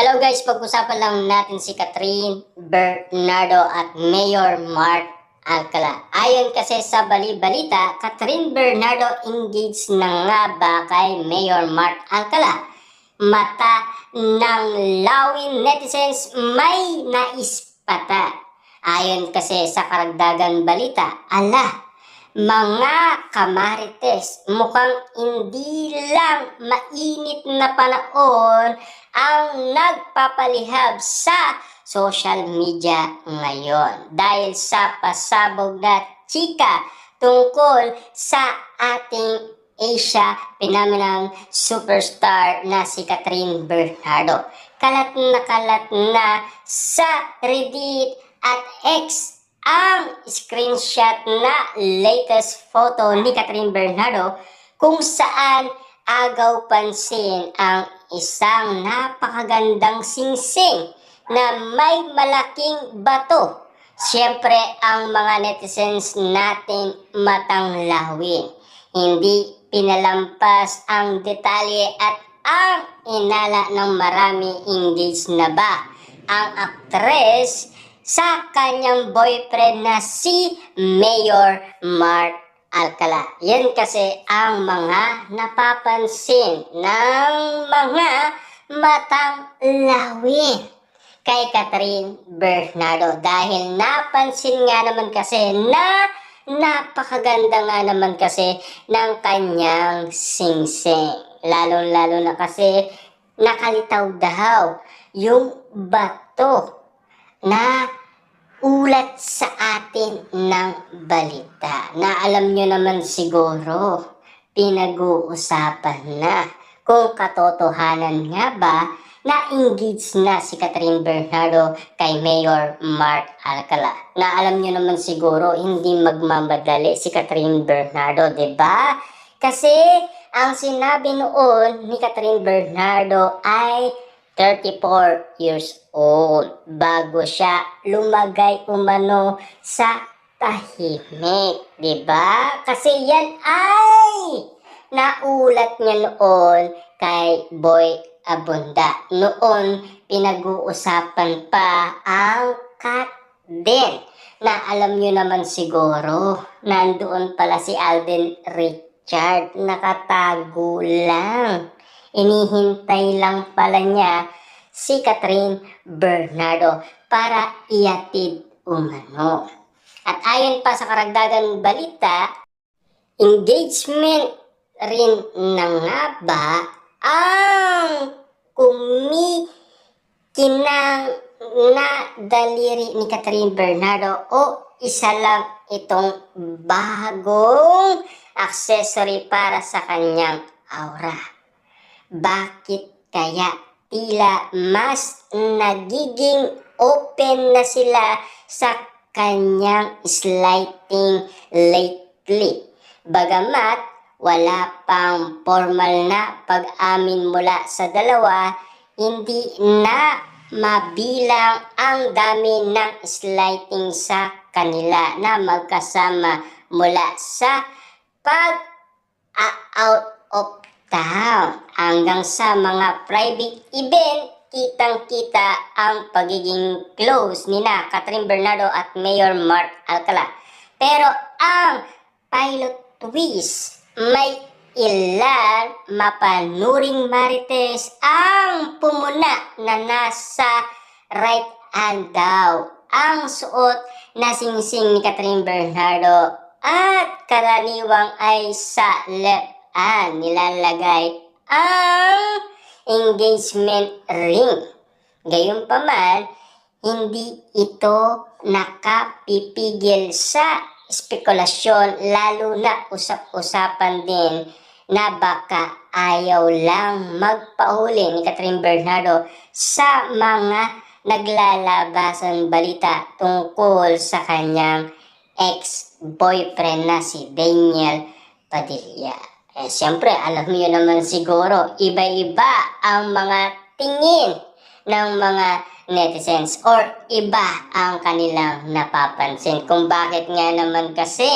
Hello guys, pag-usapan lang natin si Catherine Bernardo at Mayor Mark Alcala. Ayon kasi sa bali-balita, Catherine Bernardo engaged na nga ba kay Mayor Mark Alcala? Mata ng lawin netizens may naispata. Ayon kasi sa karagdagan balita, mga kamarites, mukhang hindi lang mainit na panahon ang nagpapalihab sa social media ngayon dahil sa pasabog na chika tungkol sa ating Asia phenomenal superstar na si Catherine Bernardo. Kalat na sa Reddit at X ang screenshot na latest photo ni Catherine Bernardo kung saan agaw pansin ang isang napakagandang singsing na may malaking bato. Siyempre ang mga netizens natin matang lawin. Hindi pinalampas ang detalye at ang inala ng marami engaged na ba ang aktres sa kanyang boyfriend na si Mayor Mark Alcala. Yan kasi ang mga napapansin ng mga matang lawin kay Catherine Bernardo dahil napansin nga naman kasi na napakaganda nga naman kasi ng kanyang singsing. Lalo na kasi nakalitaw daw yung bato na ulat sa atin ng balita na alam nyo naman siguro pinag-uusapan na kung katotohanan nga ba na engaged na si Catherine Bernardo kay Mayor Mark Alcala. Na alam nyo naman siguro hindi magmamadali si Catherine Bernardo, 'di ba? Kasi ang sinabi noon ni Catherine Bernardo ay 34 years old bago siya lumagay umano sa tahimik, di ba? Kasi yan ay naulat niya noon kay Boy Abunda. Noon pinag-uusapan pa ang cat din na alam nyo naman siguro nandoon pala si Alden Richard, nakatago lang. Inihintay lang pala niya si Catherine Bernardo para iatid umano. At ayon pa sa karagdagan balita, engagement rin na nga ba ang kumikinang na daliri ni Catherine Bernardo o isa lang itong bagong accessory para sa kanyang aura? Bakit kaya tila mas nagiging open na sila sa kanyang slighting lately? Bagamat wala pang formal na pag-amin mula sa dalawa, hindi na mabilang ang dami ng slighting sa kanila na magkasama mula sa pag-out of town hanggang sa mga private event. Kitang-kita ang pagiging close ni na Catherine Bernardo at Mayor Mark Alcala. Pero ang pilot twist, may ilan mapanuring marites ang pumuna na nasa right hand daw ang suot na singsing ni Catherine Bernardo at karaniwang ay sa left hand nilalagay ang engagement ring. Gayunpaman, hindi ito nakapipigil sa spekulasyon, lalo na usap-usapan din na baka ayaw lang magpahuli ni Catherine Bernardo sa mga naglalabasan balita tungkol sa kanyang ex-boyfriend na si Daniel Padilla. Siyempre, alam niyo naman siguro, iba-iba ang mga tingin ng mga netizens or iba ang kanilang napapansin kung bakit nga naman kasi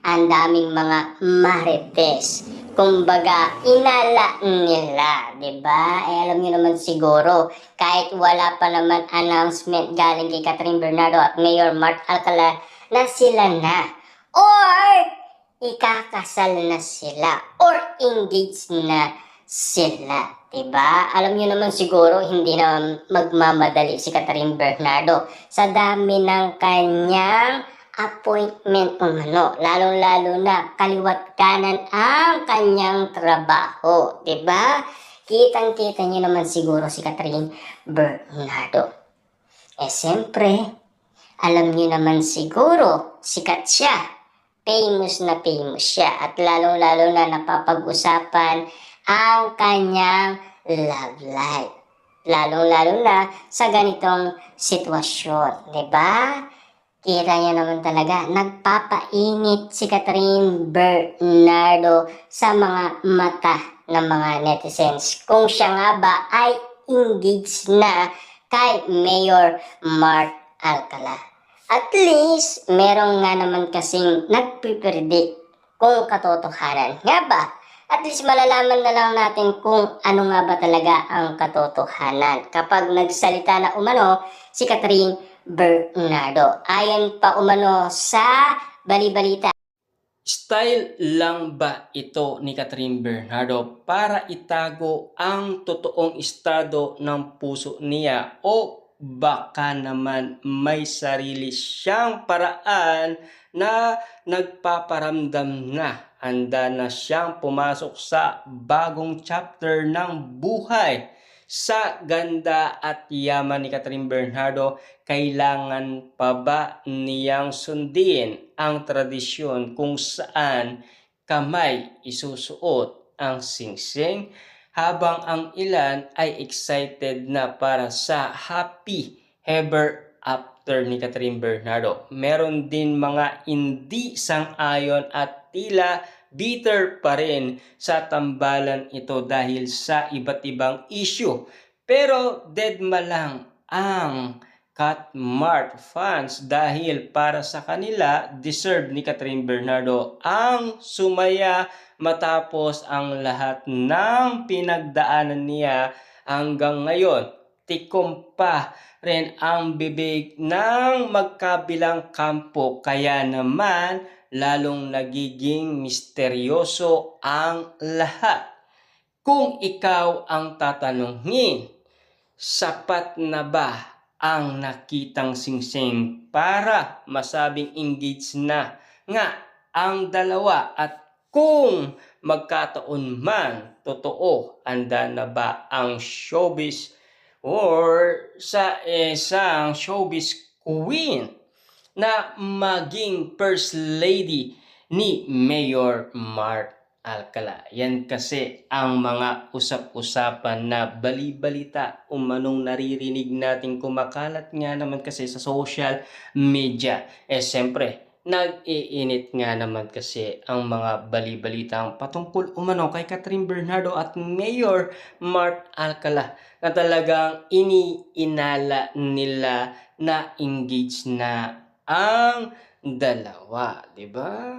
ang daming mga marites Kumbaga, inala nila, 'di ba? Alam niyo naman siguro, kahit wala pa naman announcement galing kay Catherine Bernardo at Mayor Mark Alcala na sila na or ikakasal na sila or engaged na sila, 'di ba? Alam niyo naman siguro hindi na magmamadali si Catherine Bernardo sa dami ng kanyang appointment umano, lalong-lalo na kaliwat kanan ang kanyang trabaho, 'di ba? Kitang-kita niyo naman siguro si Catherine Bernardo. Siyempre, alam niyo naman siguro, sikat siya. Famous na famous siya at lalong-lalo na napapag-usapan ang kanyang love life. Lalong-lalo na sa ganitong sitwasyon, 'di ba? Kita niya naman talaga, nagpapainit si Catherine Bernardo sa mga mata ng mga netizens. Kung siya nga ba ay engaged na kay Mayor Mark Alcala. At least, meron nga naman kasing nagpipredict kung katotohanan nga ba. At least malalaman na lang natin kung ano nga ba talaga ang katotohanan kapag nagsalita na umano si Catherine Bernardo. Ayon pa umano sa balibalita. Style lang ba ito ni Catherine Bernardo para itago ang totoong estado ng puso niya o baka naman may sarili siyang paraan na nagpaparamdam na handa na siyang pumasok sa bagong chapter ng buhay? Sa ganda at yaman ni Catherine Bernardo, kailangan pa ba niyang sundin ang tradisyon kung saan kamay isusuot ang singsing habang ang ilan ay excited na para sa happy ever after ni Catherine Bernardo? Meron din mga hindi sang-ayon at tila bitter pa rin sa tambalan ito dahil sa iba't ibang issue. Pero deadma lang ang Catmart fans dahil para sa kanila, deserve ni Catherine Bernardo ang sumaya matapos ang lahat ng pinagdaanan niya hanggang ngayon. Tikom pa rin ang bibig ng magkabilang kampo kaya naman lalong nagiging misteryoso ang lahat. Kung ikaw ang tatanungin, sapat na ba ang nakitang singsing para masabing engaged na nga ang dalawa at kung magkataon man totoo, handa na ba ang showbiz or sa isang showbiz queen na maging first lady ni Mayor Mark Alcala? Yan kasi ang mga usap-usapan na bali-balita umanong naririnig natin kumakalat nga naman kasi sa social media. Siyempre, nag-iinit nga naman kasi ang mga bali-balitang patungkol umano kay Catherine Bernardo at Mayor Mark Alcala na talagang iniinala nila na engaged na ang dalawa, 'di ba?